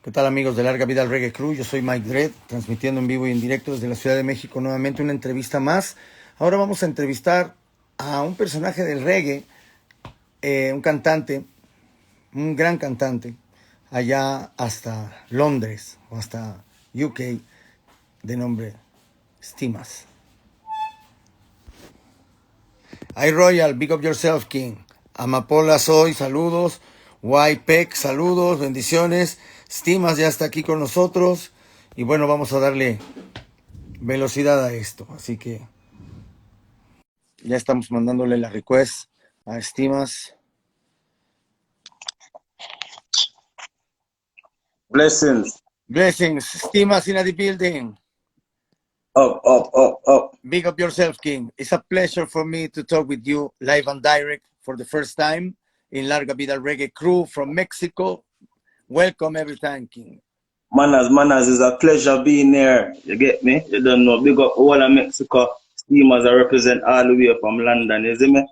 ¿Qué tal, amigos de Larga Vida al Reggae Crew? Yo soy Mike Dredd, transmitiendo en vivo y en directo desde la Ciudad de México nuevamente una entrevista más. Ahora vamos a entrevistar a un personaje del reggae, un cantante, un gran cantante, allá hasta Londres o hasta UK, de nombre STEAMAZ. Hi Royal, big up yourself, King. Amapola Soy, saludos. YPEC, saludos, bendiciones. STEAMAZ ya está aquí con nosotros. Y bueno, vamos a darle velocidad a esto. Así que ya estamos mandándole la request a STEAMAZ. Blessings. Blessings, STEAMAZ in the building. Up. Big up yourself, King. It's a pleasure for me to talk with you live and direct for the first time in Larga Vida Reggae Crew from Mexico. Welcome every time, King. Manners, it's a pleasure being there. You get me? You don't know. Big up all of Mexico. STEAMAZ I represent all the way from London, you see me?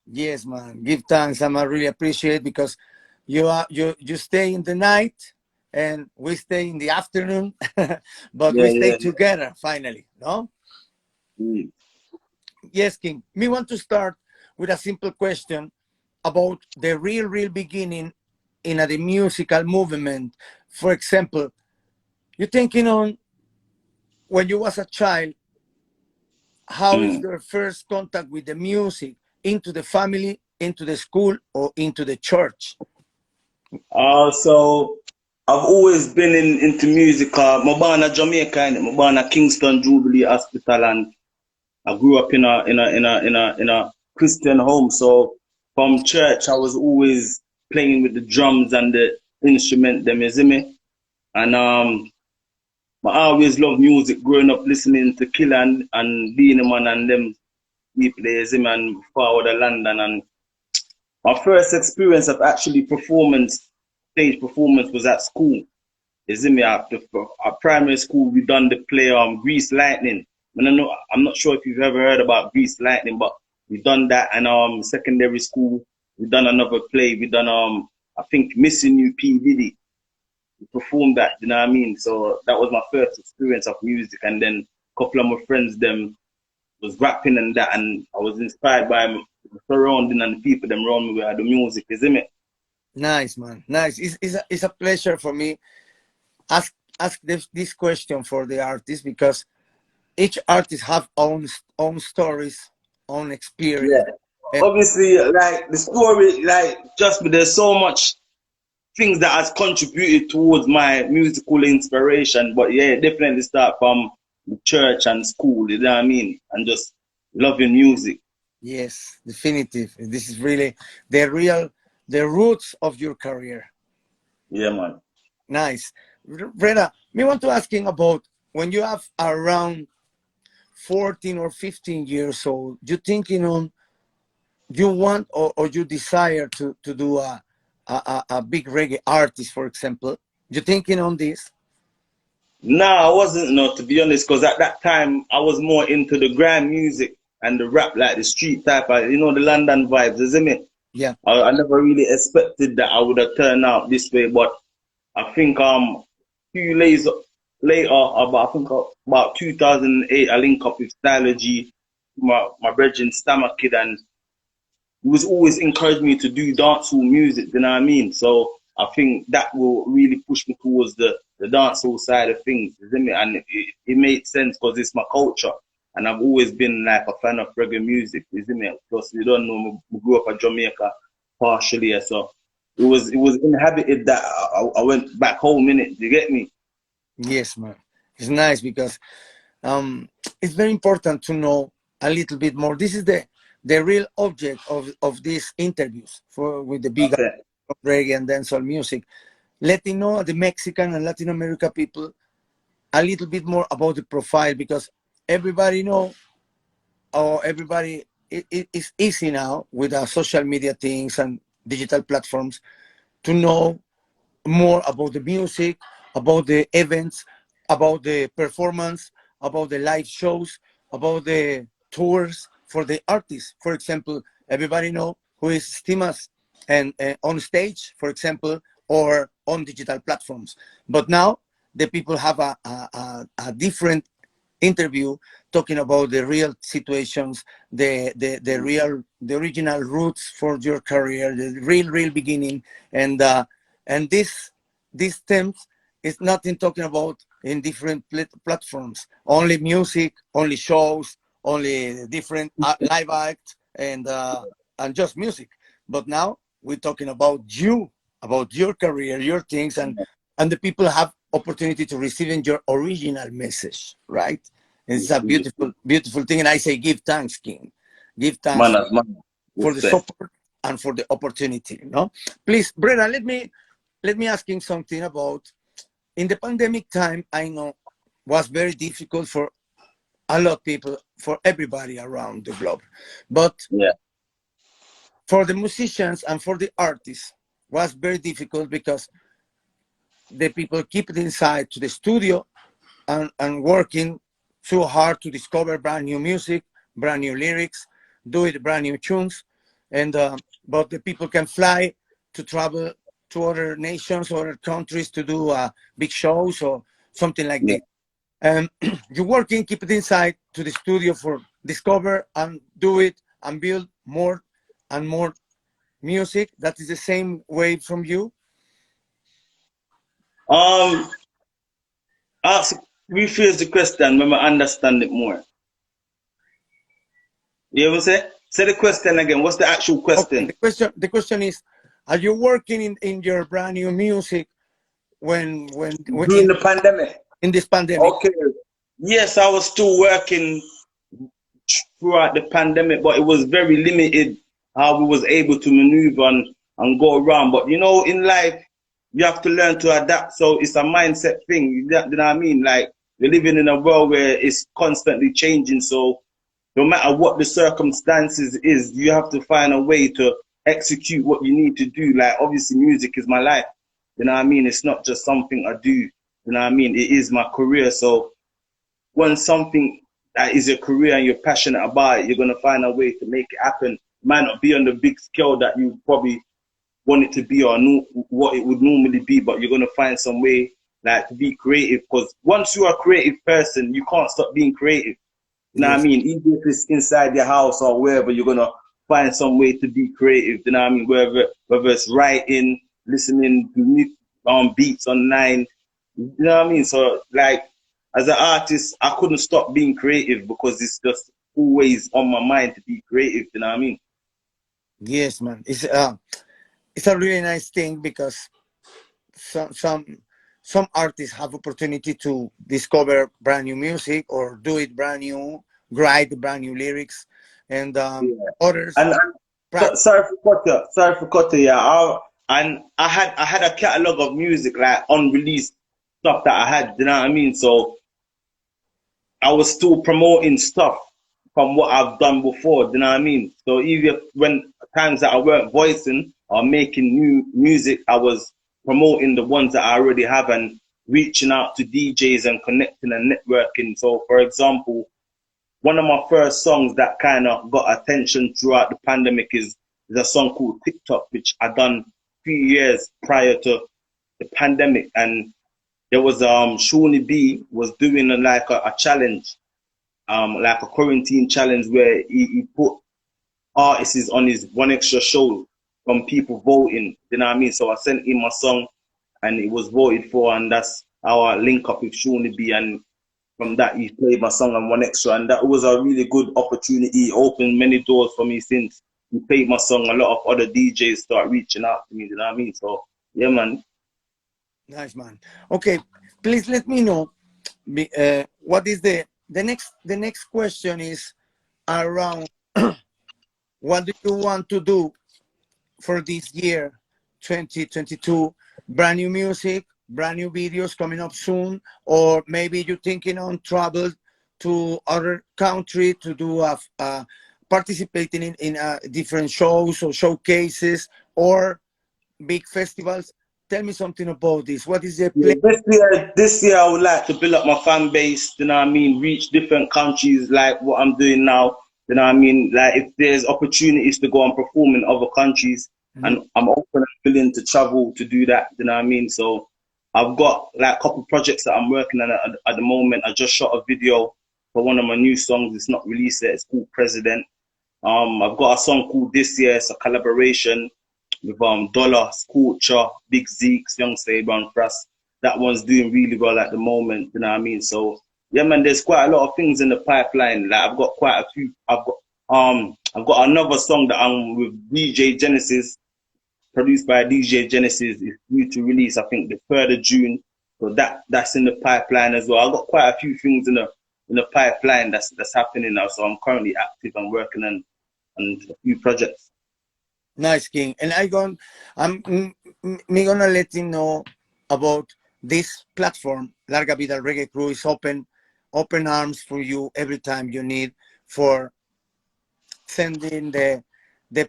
Yes, man. Give thanks. I really appreciate because you stay in the night and we stay in the afternoon, but we stay together finally, no? Mm. Yes, King. Me want to start with a simple question about the real beginning in the musical movement. For example, you thinking on when you was a child, how is your first contact with the music into the family, into the school, or into the church? So I've always been into music. I'm born in Jamaica, and I'm born at Kingston Jubilee Hospital, and I grew up in a Christian home. So from church, I was always playing with the drums and the instrument, them, you see me? And I always loved music growing up, listening to Killer and Beenie Man and them people, you see me, and forward to London. And my first experience of actually stage performance was at school. You see me, at primary school, we done the play Grease Lightning. And I'm not sure if you've ever heard about Grease Lightning, but we done that. And secondary school, we done another play. We done I think Missing You P Diddy. We performed that, you know what I mean? So that was my first experience of music. And then a couple of my friends them was rapping and that, and I was inspired by the surrounding and the people them around me with the music, isn't it? Nice, man. Nice. It's a pleasure for me ask this question for the artist because each artist have own stories, own experience. Yeah. Obviously, like the story, like just there's so much things that has contributed towards my musical inspiration. But yeah, definitely start from the church and school, you know what I mean? And just loving music. Yes, definitive. This is really the roots of your career. Yeah, man. Nice. Reda, me want to asking about when you have around 14 or 15 years old, you thinking on you want or you desire to do a big reggae artist, for example. You thinking on this? No, I wasn't, no, to be honest, because at that time I was more into the grand music and the rap, like the street type, the London vibes, isn't it? Yeah. I never really expected that I would have turned out this way, but I think few days later, about 2008, I linked up with Styler G, my brethren Stammer Kid, and he was always encouraged me to do dancehall music, you know what I mean? So I think that will really push me towards the dancehall side of things, isn't it? And it made sense because it's my culture. And I've always been like a fan of reggae music, isn't it? Plus, you don't know, we grew up in Jamaica partially, so it was inhabited that I went back home, innit? You get me? Yes, man. It's nice because it's very important to know a little bit more. This is the real object of these interviews with the big reggae and dancehall music, letting know the Mexican and Latin America people a little bit more about the profile, because everybody know, or everybody, it's easy now with our social media things and digital platforms to know more about the music, about the events, about the performance, about the live shows, about the tours for the artists. For example, everybody know who is STEAMAZ and on stage, for example, or on digital platforms. But now the people have a different interview talking about the real situations, the original roots for your career, the real beginning, and this stems is nothing talking about in different platforms, only music, only shows, only different live acts, and just music. But now we're talking about you, about your career, your things, and the people have opportunity to receiving your original message, right? It's a beautiful thing, and I say give thanks, King. Give thanks for the support and for the opportunity. No, please, Brenda, let me asking something about in the pandemic time. I know was very difficult for a lot of people, for everybody around the globe, but for the musicians and for the artists was very difficult because the people keep it inside to the studio and working so hard to discover brand new music, brand new lyrics, do it brand new tunes, and but the people can fly to travel to other nations, other countries to do big shows or something like this. And you're working, keep it inside to the studio for discover and do it and build more and more music. That is the same way from you. Rephrase the question when I understand it more. You ever say? Say the question again. What's the actual question? Okay, the question is, are you working in your brand new music when during the pandemic? In this pandemic. Okay. Yes, I was still working throughout the pandemic, but it was very limited how we was able to maneuver and go around. But you know, in life, you have to learn to adapt. So it's a mindset thing. You know what I mean? Like, we're living in a world where it's constantly changing. So no matter what the circumstances is, you have to find a way to execute what you need to do. Like, obviously, music is my life. You know what I mean? It's not just something I do. You know what I mean? It is my career. So when something that is your career and you're passionate about it, you're going to find a way to make it happen. It might not be on the big scale that you probably want it to be or what it would normally be, but you're going to find some way like to be creative, because once you're a creative person, you can't stop being creative. You know what I mean? Even if it's inside your house or wherever, you're going to find some way to be creative. You know what I mean? Whether it's writing, listening to beats online. You know what I mean? So, like, as an artist, I couldn't stop being creative because it's just always on my mind to be creative. You know what I mean? Yes, man. It's a really nice thing because some artists have opportunity to discover brand new music or do it brand new, write brand new lyrics, and others. And sorry for cutting. Yeah, I had a catalog of music, like unreleased stuff that I had. You know what I mean? So I was still promoting stuff from what I've done before. You know what I mean? So even when times that I weren't voicing or making new music, I was promoting the ones that I already have and reaching out to DJs and connecting and networking. So, for example, one of my first songs that kind of got attention throughout the pandemic is a song called TikTok, which I done 3 years prior to the pandemic. And there was Shawnee B was doing a challenge, like a quarantine challenge where he put artists on his One Extra show from people voting. You know what I mean? So I sent him my song and it was voted for, and that's our link up with Shawnee B, and from that he played my song on One Extra, and that was a really good opportunity. It opened many doors for me since he played my song. A lot of other DJs start reaching out to me, you know what I mean? So yeah, man. Nice, man. Okay, please let me know what is the next question is around what do you want to do for this year 2022? Brand new music, brand new videos coming up soon, or maybe you're thinking on travel to other country to do participating in different shows or showcases or big festivals. Tell me something about this. What is the plan? This year I would like to build up my fan base, you know what I mean, reach different countries like what I'm doing now, you know what I mean, like if there's opportunities to go and perform in other countries, and I'm open and willing to travel to do that. You know what I mean? So I've got like a couple projects that I'm working on at the moment. I just shot a video for one of my new songs. It's not released yet. It's called President. I've got a song called This Year. It's a collaboration with Dollar, Scorcher, Big Zeeks, Young Saber, and Frost. That one's doing really well at the moment. You know what I mean? So yeah, man, there's quite a lot of things in the pipeline. Like I've got quite a few. I've got another song that I'm with DJ Genesis, produced by DJ Genesis. Is due to release, I think, the 3rd of June. So that's in the pipeline as well. I've got quite a few things in the pipeline that's happening now. So I'm currently active and working on a few projects. Nice, King. And I'm gonna let you know about this platform. Larga Vida Reggae Crew is open arms for you every time you need for sending the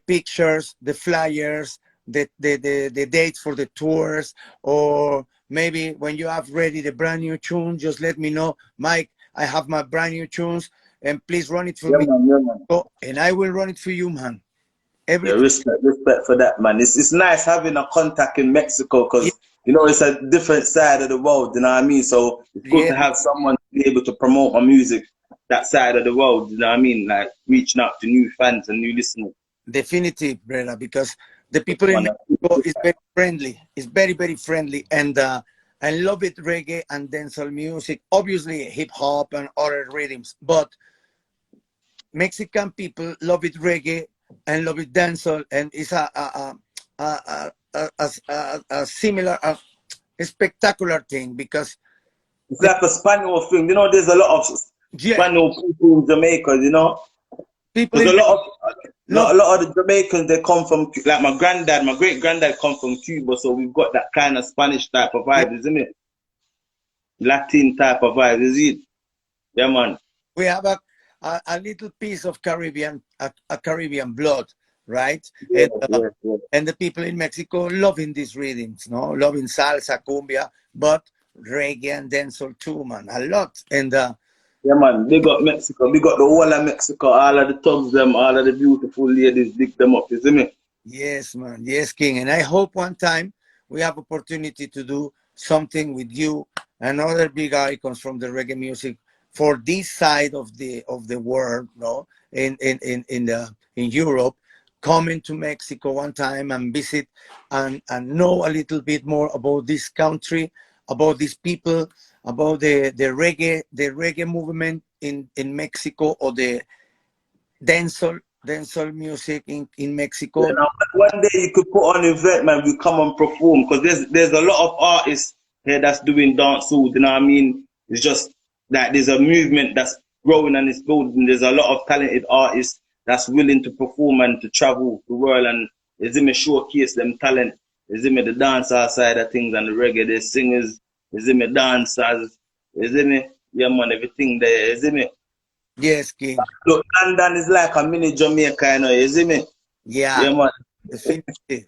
pictures, the flyers, the dates for the tours, or maybe when you have ready the brand new tune, just let me know. Mike, I have my brand new tunes, and please run it for me. Man. So, and I will run it for you, man. Respect for that, man. It's nice having a contact in Mexico because you know it's a different side of the world. You know what I mean? So it's good to have someone to be able to promote my music that side of the world. You know what I mean? Like reaching out to new fans and new listeners. Definitive, brother, because the people in Mexico is very friendly. It's very, very friendly, and I love it, reggae and dancehall music. Obviously, hip hop and other rhythms, but Mexican people love it reggae and love it dancehall, and it's a similar, a spectacular thing because it's like a Spanish thing. You know, there's a lot of Spanish people in Jamaica. You know, people there's a lot of the Jamaicans. They come from like my great granddad come from Cuba, so we've got that kind of Spanish type of vibe, isn't it? Latin type of vibe, is it? Yeah, man. We have a little piece of Caribbean, a Caribbean blood, right? Yeah, and the people in Mexico loving these rhythms, no? Loving salsa, cumbia, but reggae and dancehall too, man, a lot. And yeah, man, they got Mexico. We got the whole of Mexico, all of the thugs, them, all of the beautiful ladies, dig them up, isn't it? Yes, man. Yes, King. And I hope one time we have opportunity to do something with you and other big icons from the reggae music for this side of the world, no, in Europe, coming to Mexico one time and visit and know a little bit more about this country, about these people, about the reggae movement in Mexico, or the dancehall music in Mexico. You know, one day you could put on an event, man. We come and perform because there's a lot of artists here that's doing dancehall. You know what I mean? It's just that there's a movement that's growing and it's building. There's a lot of talented artists that's willing to perform and to travel the world and is in showcase them talent. Is in the dancer side of things and the reggae. There's singers. Is in dancers. Is in yeah, man. Everything there. Is in Yes, King. Look, London is like a mini Jamaica, you know, you see me? Yeah, man. Definitive.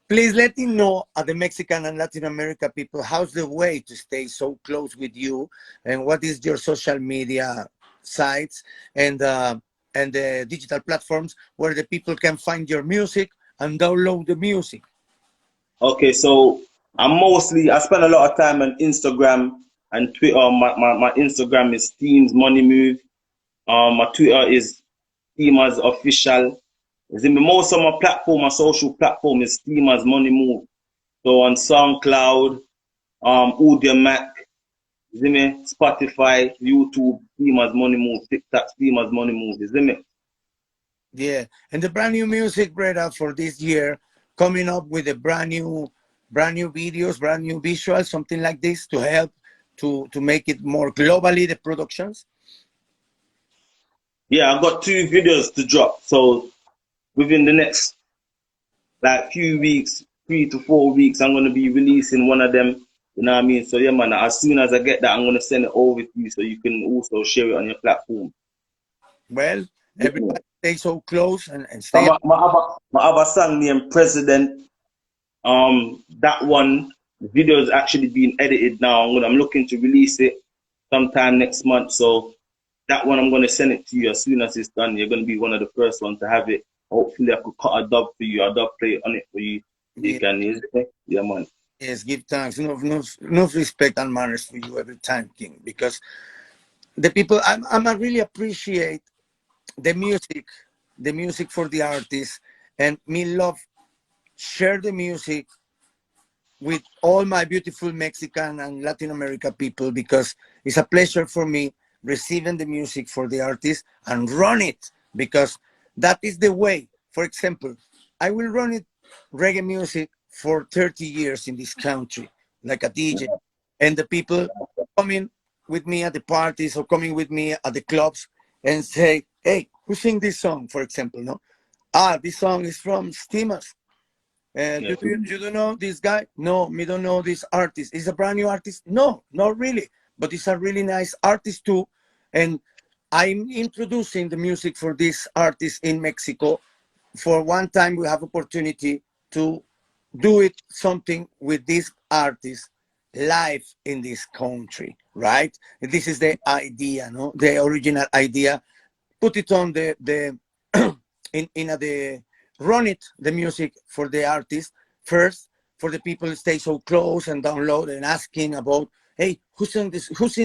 Please let me know, the Mexican and Latin America people, how's the way to stay so close with you, and what is your social media sites and the digital platforms where the people can find your music and download the music? Okay, so I spend a lot of time on Instagram and Twitter. My Instagram is STEAMAZ Money Move. My Twitter is STEAMAZ Official. Is in most of my social platform is STEAMAZ Money Move. So on SoundCloud, Audio Mac, is in me, Spotify, YouTube, STEAMAZ Money Move, TikTok, STEAMAZ Money Move, is in me. Yeah, and the brand new music, Breda, for this year, coming up with a brand new videos, brand new visuals, something like this to help to make it more globally, the productions. Yeah, I've got 2 videos to drop. So within the next like few weeks, 3 to 4 weeks, I'm gonna be releasing one of them. You know what I mean? So yeah, man. As soon as I get that, I'm gonna send it over to you so you can also share it on your platform. Well, everybody stay so close and stay. My other song named President. That one, the video is actually being edited now. I'm looking to release it sometime next month. So that one, I'm gonna send it to you as soon as it's done. You're gonna be one of the first ones to have it. hopefully I could cut a dub for you, a dub plate on it for you. You Yeah. can use it. Yeah, man. Yes, give thanks. No respect and manners for you every time, King, because the people, I really appreciate the music for the artists, and me love share the music with all my beautiful Mexican and Latin America people, because it's a pleasure for me receiving the music for the artist and run it, because that is the way. For example, I will run it reggae music for 30 years in this country, like a DJ, and the people coming with me at the parties or coming with me at the clubs and say, "Hey, who sing this song?" For example, no, this song is from STEAMAZ. Yeah, You don't know this guy? No, me don't know this artist. Is a brand new artist? No, not really. But it's a really nice artist too. And I'm introducing the music for this artist in Mexico. For one time, we have opportunity to do it something with this artist live in this country, right? This is the idea, no? The original idea. Put it on the in the run it the music for the artist first, for the people to stay so close and download and asking about, hey, who's in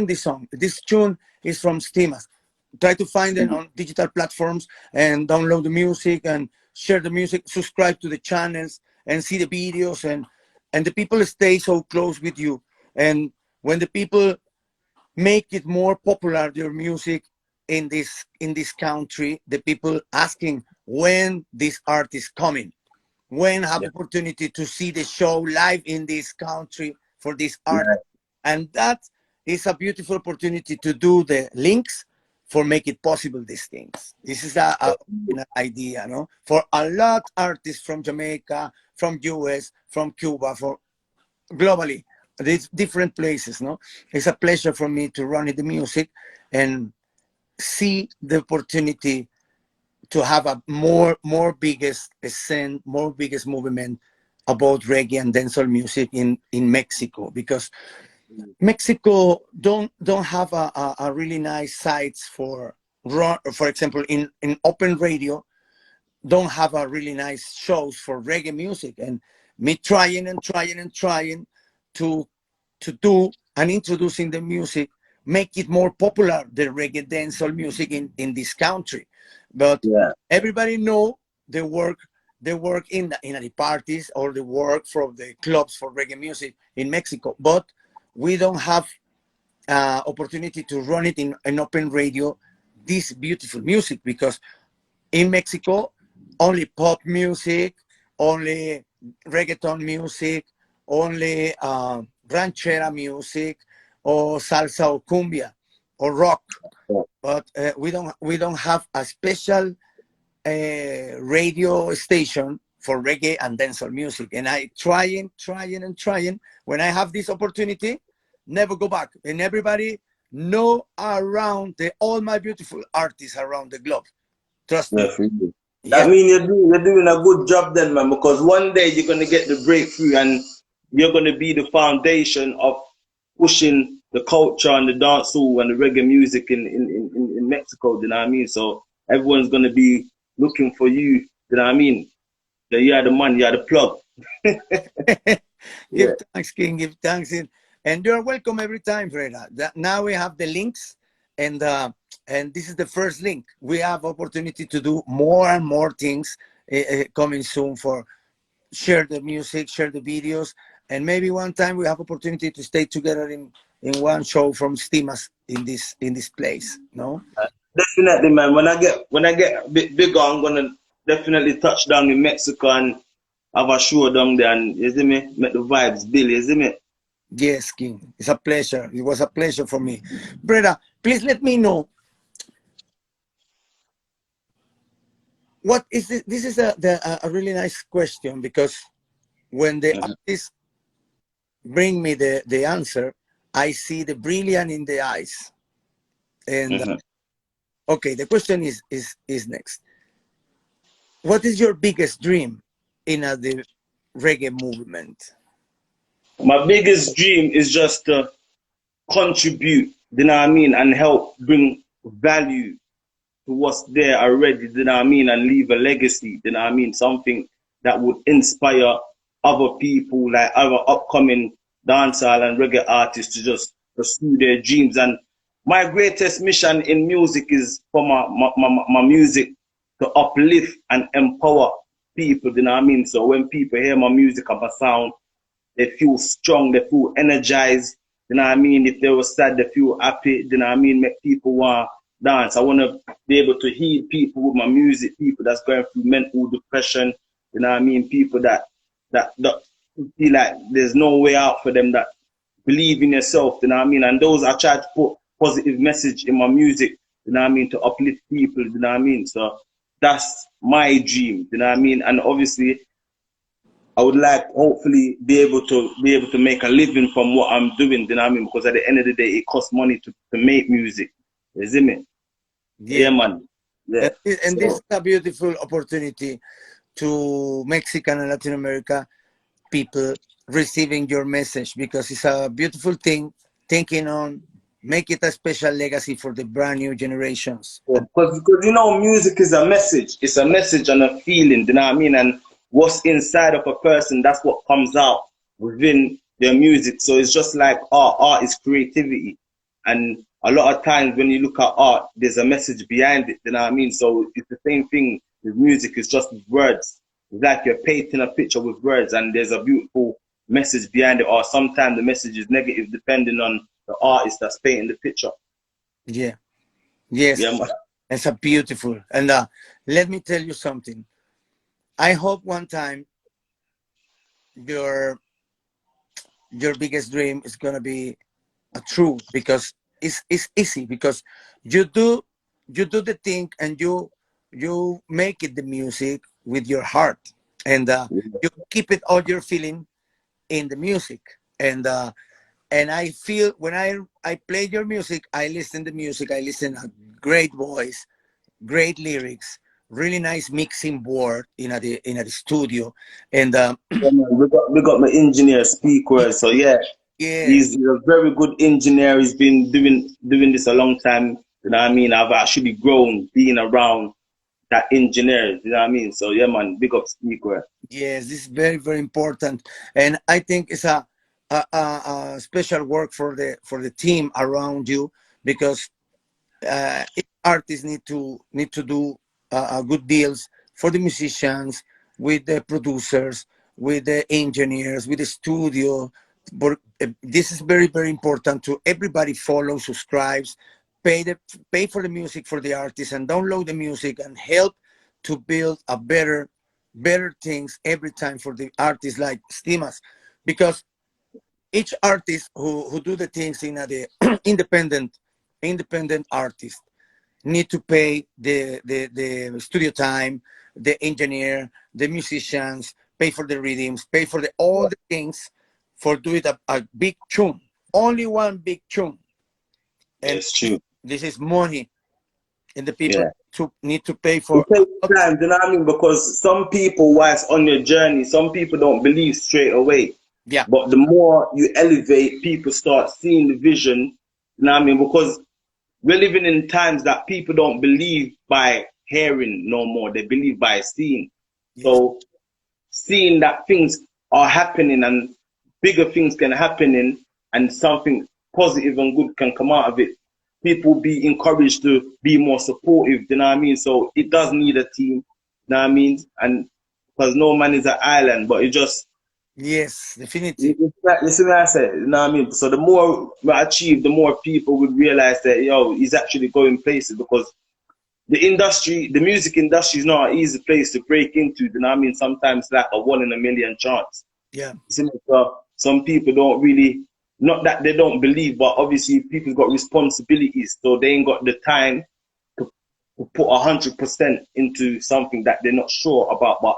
this song, this tune is from STEAMAZ. Try to find it on digital platforms and download the music and share the music, subscribe to the channels and see the videos, and the people stay so close with you. And when the people make it more popular, your music in this country, the people asking when this art is coming, when have yeah, opportunity to see the show live in this country for this art. yeah, And that is a beautiful opportunity to do the links for make it possible these things. This is an idea, no, for a lot artists from Jamaica, from US, from Cuba, for globally, these different places, no. It's a pleasure for me to run in the music and see the opportunity to have a more biggest scene, more biggest movement about reggae and dancehall music in Mexico, because Mexico don't have a really nice sites for run, for example, in open radio, don't have a really nice shows for reggae music. And me trying and trying and trying to do and introducing the music, make it more popular, the reggae dancehall music in this country. But yeah. everybody know the work in the parties or the work from the clubs for reggae music in Mexico. But we don't have opportunity to run it in open radio, this beautiful music, because in Mexico, only pop music, only reggaeton music, only ranchera music, or salsa or cumbia or rock. But we don't have a special radio station for reggae and dancehall music. And I trying and trying. When I have this opportunity, never go back. And everybody know around all my beautiful artists around the globe. Trust Yeah, me. for you. That Yes. means you're doing a good job then, man, because one day you're gonna get the breakthrough and you're gonna be the foundation of pushing the culture and the dancehall and the reggae music in Mexico, you know what I mean? So everyone's gonna be looking for you, you know what I mean? Yeah, you are the man, you are the plug. Give Yeah. thanks, King. Give thanks, and you're welcome every time, Freda. Now we have the links, and this is the first link. We have opportunity to do more and more things coming soon for share the music, share the videos, and maybe one time we have opportunity to stay together in one show from STEAMAZ in this place. No. Definitely, man. When I get a bit bigger, I'm gonna definitely touch down in Mexico and have a show down there and you see me, make the vibes build, you see me? Yes, King. It's a pleasure. It was a pleasure for me, Breda. Please let me know what is this. This is a really nice question, because when the Mhm, artists bring me the answer, I see the brilliance in the eyes. And mhm. okay, the question is next. What is your biggest dream in the reggae movement? My biggest dream is just to contribute, you know what I mean, and help bring value to what's there already, you know what I mean, and leave a legacy, you know what I mean, something that would inspire other people, like other upcoming dancehall and reggae artists to just pursue their dreams. And my greatest mission in music is for my music to uplift and empower people, you know what I mean? So when people hear my music and my sound, they feel strong, they feel energized, you know what I mean? If they were sad, they feel happy, you know what I mean? Make people want to dance. I want to be able to heal people with my music, people that's going through mental depression, you know what I mean? People that feel like there's no way out for them, that believe in yourself, you know what I mean? And those, I try to put positive message in my music, you know what I mean, to uplift people, you know what I mean? So that's my dream, you know what I mean? And obviously, I would like hopefully be able to make a living from what I'm doing, you know what I mean? Because at the end of the day, it costs money to make music. You see me? Yeah, man. Yeah. And this is a beautiful opportunity to Mexican and Latin America people receiving your message, because it's a beautiful thing, thinking on make it a special legacy for the brand new generations. Because you know, music is a message. It's a message and a feeling, you know what I mean? And what's inside of a person, that's what comes out within their music. So it's just like art. Art is creativity. And a lot of times when you look at art, there's a message behind it, you know what I mean? So it's the same thing with music, it's just words. It's like you're painting a picture with words and there's a beautiful message behind it, or sometimes the message is negative depending on the artist that's painting the picture. Yeah. Yes. Yeah, man. It's a beautiful. And let me tell you something. I hope one time your biggest dream is gonna be true, because it's easy, because you do the thing and you make it the music with your heart, and you keep it all your feeling in the music, and I feel when I play your music, I listen to music, I listen a great voice, great lyrics, really nice mixing board in the studio, and Yeah, man. We got my engineer speaker, so yeah. yeah, He's a very good engineer. He's been doing this a long time. You know what I mean? I've actually grown being around that engineer. You know what I mean? So yeah, man, big up speaker. yes, this is very, very important, and I think it's a special work for the team around you, because artists need to do good deals for the musicians, with the producers, with the engineers, with the studio. But this is very, very important to everybody. Follow, subscribes, pay for the music for the artists, and download the music and help to build a better things every time for the artists like STEAMAZ, because each artist who do the things in the independent artist need to pay the studio time, the engineer, the musicians, pay for the rhythms, pay for all the things for doing a big tune, only one big tune, and It's true. this is money, and the people Yeah. need to pay It for. takes time, you know what I mean? Because some people, whilst on your journey, some people don't believe straight away. Yeah. But the more you elevate, people start seeing the vision, you know what I mean? Because we're living in times that people don't believe by hearing no more. They believe by seeing. Yes. So seeing that things are happening and bigger things can happen and something positive and good can come out of it, people be encouraged to be more supportive, you know what I mean? So it does need a team, you know what I mean? And because no man is an island, but it just, Yes, definitive. you see what I said, you know what I mean? So the more we achieve, the more people would realize that, yo, he's actually going places, because the industry, the music industry is not an easy place to break into, you know what I mean? Sometimes like a 1 in a million chance. Yeah. You see, so some people don't really, not that they don't believe, but obviously people's got responsibilities, so they ain't got the time to put 100% into something that they're not sure about. But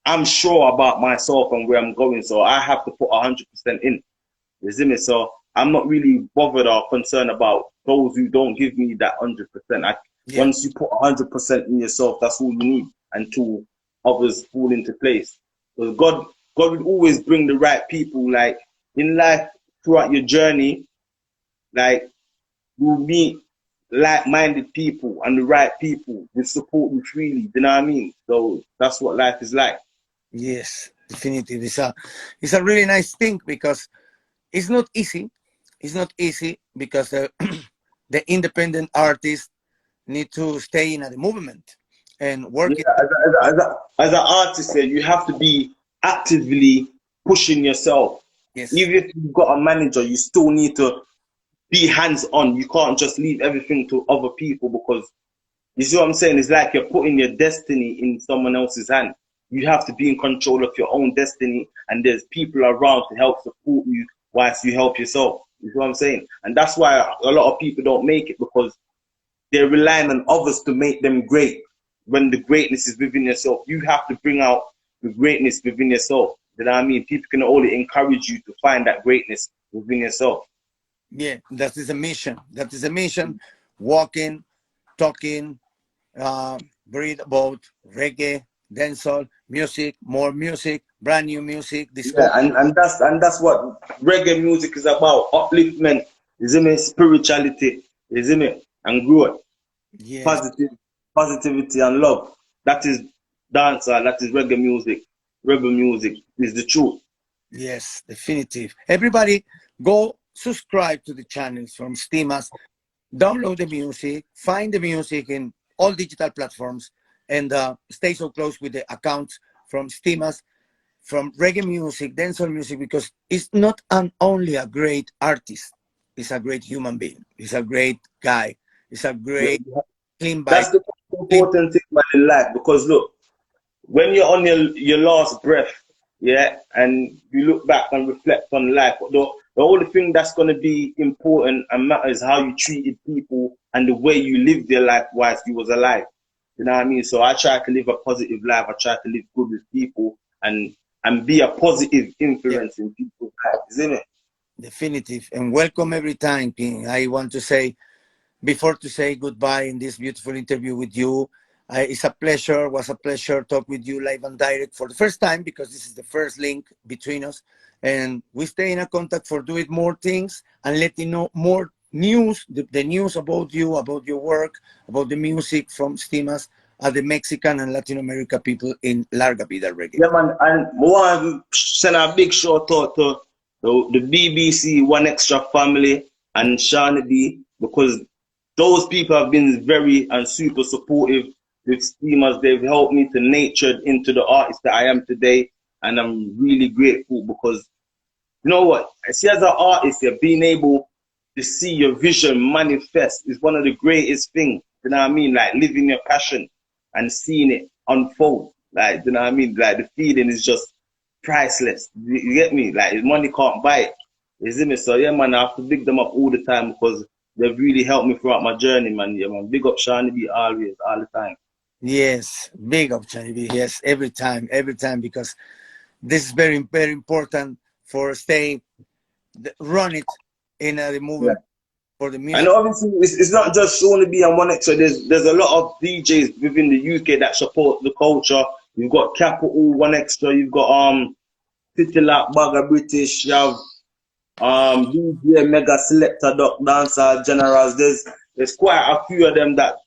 I'm sure about myself and where I'm going, so I have to put 100% in. You see me? So I'm not really bothered or concerned about those who don't give me that 100%. Yeah. Once you put 100% in yourself, that's all you need until others fall into place. Because God will always bring the right people. Like in life, throughout your journey, like you'll meet like-minded people and the right people will support you freely. You know what I mean? So that's what life is like. Yes, definitely. It's a really nice thing because it's not easy. It's not easy because the independent artists need to stay in the movement and work Yeah, it. as an artist, you have to be actively pushing yourself. Yes, Even if you've got a manager, you still need to be hands-on. You can't just leave everything to other people because you see what I'm saying? It's like you're putting your destiny in someone else's hand. You have to be in control of your own destiny, and there's people around to help support you whilst you help yourself. You see what I'm saying? And that's why a lot of people don't make it because they're relying on others to make them great when the greatness is within yourself. You have to bring out the greatness within yourself. You know what I mean? People can only encourage you to find that greatness within yourself. yeah, that is a mission. That is a mission. Walking, talking, read about reggae, dancehall, music, more music, brand new music, Yeah, discover. and that's what reggae music is about. Upliftment, isn't it? Spirituality, isn't it? And growth, Yes, positive, positivity and love. That is dancer, that is reggae music. Rebel music is the truth. yes, definitive. Everybody, go subscribe to the channels from STEAMAZ, download the music, find the music in all digital platforms, and stay so close with the accounts from STEAMAZ, from reggae music, dancehall music, because it's not only a great artist, it's a great human being, it's a great guy, it's a great clean That's bike, the most clean. important thing man in life because look, when you're on your last breath, yeah, and you look back and reflect on life, the only thing that's going to be important and matter is how you treated people and the way you lived your life whilst you was alive. You know what I mean? So I try to live a positive life. I try to live good with people and be a positive Yeah, influence in people's lives, isn't it? definitive. And welcome every time, King. I want to say, before to say goodbye in this beautiful interview with you, it's a pleasure, was a pleasure talk with you live and direct for the first time because this is the first link between us. And we stay in a contact for doing more things and letting know more news, the news about you, about your work, about the music from STEAMAZ, the Mexican and Latin America people in Larga Vida Reggae. Yeah, man. And I want to send a big shout out to the BBC One Extra family and Shani B because those people have been very and super supportive with STEAMAZ. They've helped me to nature into the artist that I am today. And I'm really grateful because you know what? I see as an artist, you're being able to see your vision manifest is one of the greatest things. You know what I mean? Like living your passion and seeing it unfold. Like, you know what I mean? Like the feeling is just priceless. You get me? Like money can't buy it. Isn't it? So yeah, man, I have to big them up all the time because they've really helped me throughout my journey, man. Yeah, man. Big up Shani B always, all the time. Yes, big opportunity. Yes, every time, because this is very, very important for stay, run it in the Yeah. movement for the And music. obviously, it's not just Shawnee B and One Extra. There's a lot of DJs within the UK that support the culture. You've got Capital, One Extra. You've got City Lap, Bugger British. You have DJ Mega Selector, Doc Dancer, Generals. There's quite a few of them that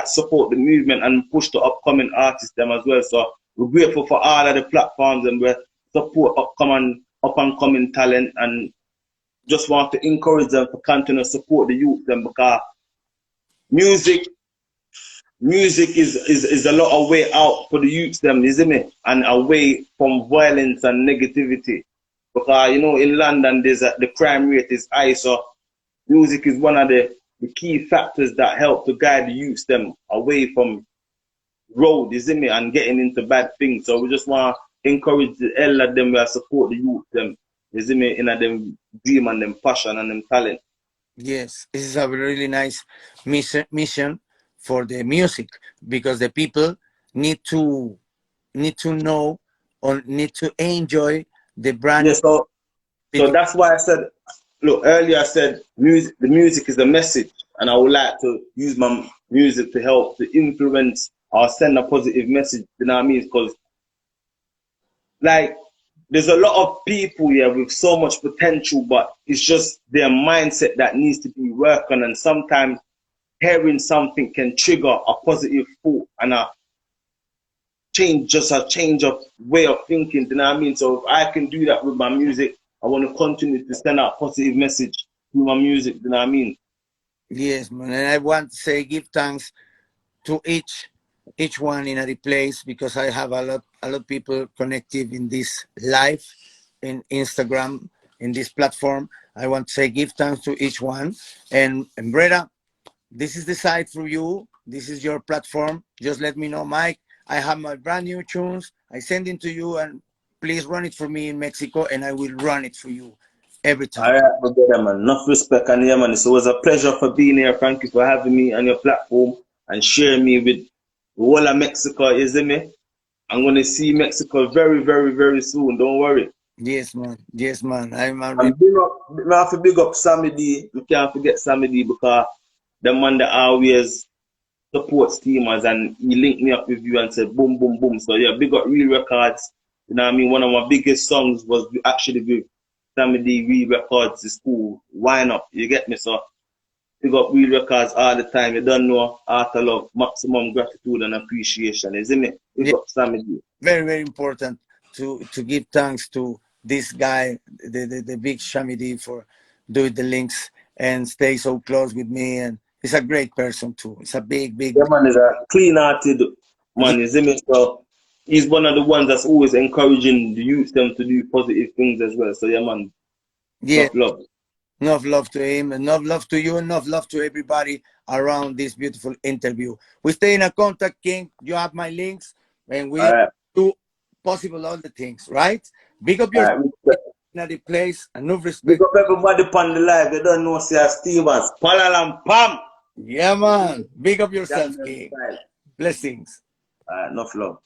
support the movement and push the upcoming artists them as well. So we're grateful for all of the platforms and we support up and coming talent and just want to encourage them to continue to support the youth them because music is a lot of way out for the youths them, isn't it? And away from violence and negativity. Because you know in London the crime rate is high, so music is one of the key factors that help to guide the youths them away from road, isn't it? And getting into bad things. So we just want to encourage the hell of them we support the youth them, isn't it? In a them dream and them passion and them talent. Yes, this is a really nice mission for the music because the people need to know or need to enjoy the brand Yeah, new so video. that's why I said, look, earlier I said the music is a message, and I would like to use my music to help to influence or send a positive message. You know what I mean? Because like there's a lot of people here with so much potential, but it's just their mindset that needs to be worked on, and sometimes hearing something can trigger a positive thought and a change of way of thinking, you know what I mean? So if I can do that with my music, I want to continue to send out positive message through my music, you know what I mean? Yes, man. And I want to say give thanks to each one in a place, because I have a lot of people connected in this live in Instagram, in this platform. I want to say give thanks to each one. And Breda, this is the site for you. This is your platform. Just let me know, Mike. I have my brand new tunes. I send it to you, and please run it for me in Mexico, and I will run it for you every time. All right, my brother, man. Enough respect and yeah, man. So it was a pleasure for being here. Thank you for having me on your platform and sharing me with all of Mexico, isn't it? I'm going to see Mexico very, very, very soon. Don't worry. Yes, man. Yes, man. And I have to big up Sammy D. We can't forget Sammy D because the man that always supports STEAMAZ, and he linked me up with you and said boom, boom, boom. So yeah, big up Real Records. You know what I mean? One of my biggest songs was actually with Sammy D. Real Records is cool. Why not? You get me? So big up Real Records all the time. You don't know, art of love, maximum gratitude and appreciation, isn't it? Big up Sammy D. Very, very important to give thanks to this guy, the big Shamidi, for doing the links and stay so close with me. And he's a great person too. It's a big. Yeah, man is a clean-hearted man, isn't it? So he's one of the ones that's always encouraging the youth them to do positive things as well. So yeah, man. Yeah. Tough love. Enough love to him, enough love to you, enough love to everybody around this beautiful interview. We stay in a contact, King. You have my links, and we do possible all the things, right? Big up your in the place, and no respect. Big up everybody upon the live. They don't know say STEAMAZ. Palalam pam. Yeah, man. Big up yourself, King. Blessings. Enough love.